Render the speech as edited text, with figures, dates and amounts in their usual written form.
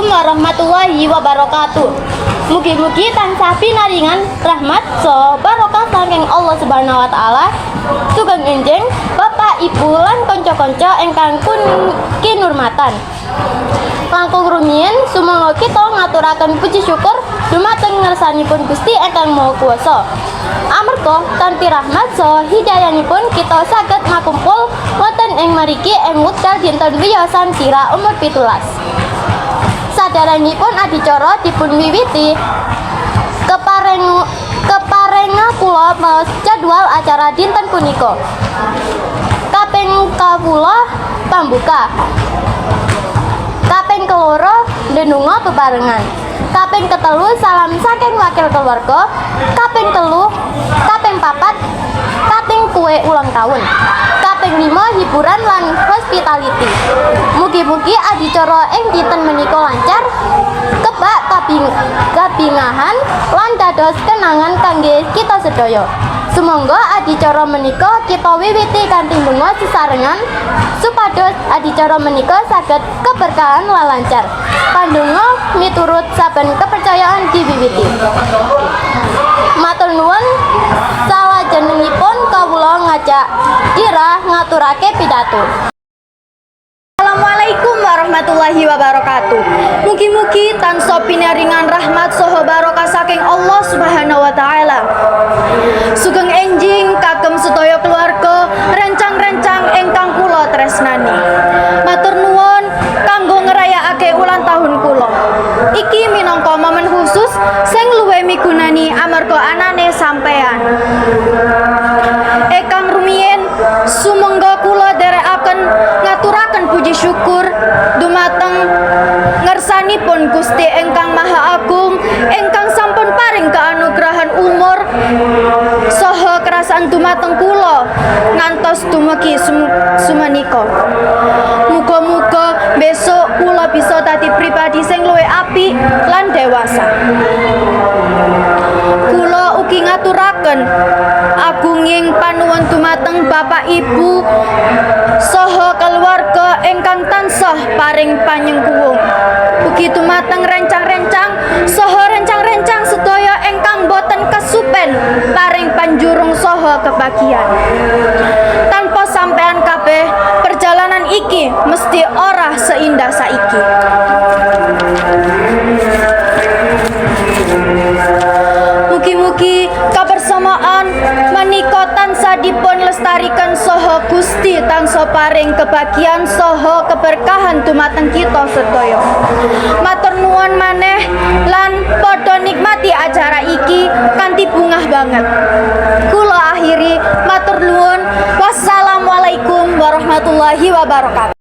warahmatullahi wabarakatuh. Mugi-mugi tansah pinaringan rahmat so barokah saking Allah Subhanahu wa taala. Sugeng enjing Bapak Ibu lan kanca-kanca ingkang kinurmatan. Langkung rumiyin sumangga kita ngaturaken puji syukur dumateng ngersanipun Gusti ingkang Maha Kuwasa. Amarga kanthi rahmat saha hidayanipun kita saged makumpul wonten ing mriki ing wekdal dinten wiyosan Sira umur 17. Sadaranipun adicara dipun wiwiti keparenga kula maos jadwal acara dinten punika. Kaping kawula pambuka. Kaping keloro ndedonga bebarengan. Kaping ketelu salam saking wakil keluarga. Kaping papat kaping kue ulang tahun. Kaping 5 hiburan lan hospitality. Mugi-mugi adicara ing dinten menika lancar, kebak kabingahan lan dados kenangan kangge kita sedaya. Sumangga adicara menika kita wiwiti kanthi ndonga sesarengan supados adicara menika saged keberkahan lan lancar. Pandonga miturut saben kepercayaan diwiwiti. Matur nuwun, salajengipun kawula ngajak Ira ngaturake pidato. Assalamualaikum warahmatullahi wabarakatuh. Mugi-mugi tansah pinaringan rahmat saha barokah saking Allah Subhanahu wa taala. Sugeng enjing kagem sedaya keluarga rencang-rencang ingkang kula tresnani. Matur nuwun kanggo ngrayakake ulang tahun kula. Iki minangka momen khusus sing luwih migunani amarga anane sampean. Ekang rumiyin sumangga kula dherekaken ngaturaken puji syukur dumateng ngersanipun Gusti ingkang Maha Agung ingkang sampun paring kaanugrahan umur saha kerasaan dumateng kula ngantos dumugi sumenika. Muga-muga besok kula bisa dadi pribadi sing luwih apik lan dewasa. Kula ugi ngaturaken agunging panuwun dumateng Bapak Ibu saha keluarga ingkang tansah paring panyengkuwung. Ugi dumateng rencang-rencang saha rencang-rencang sedaya ingkang boten kesupen paring panjurung saha kebahagiaan. Tanpa sampean kabeh perjalanan iki mesti ora seindah saiki. Mugi-mugi kabersamaan menika tansah dipun lestarikan saha Gusti tansah paring kebahagiaan saha keberkahan dumateng kita sedaya. Matur nuwun maneh lan padha nikmati acara iki kanthi bungah banget. Kula akhiri matur nuwun. Wassalamualaikum warahmatullahi wabarakatuh.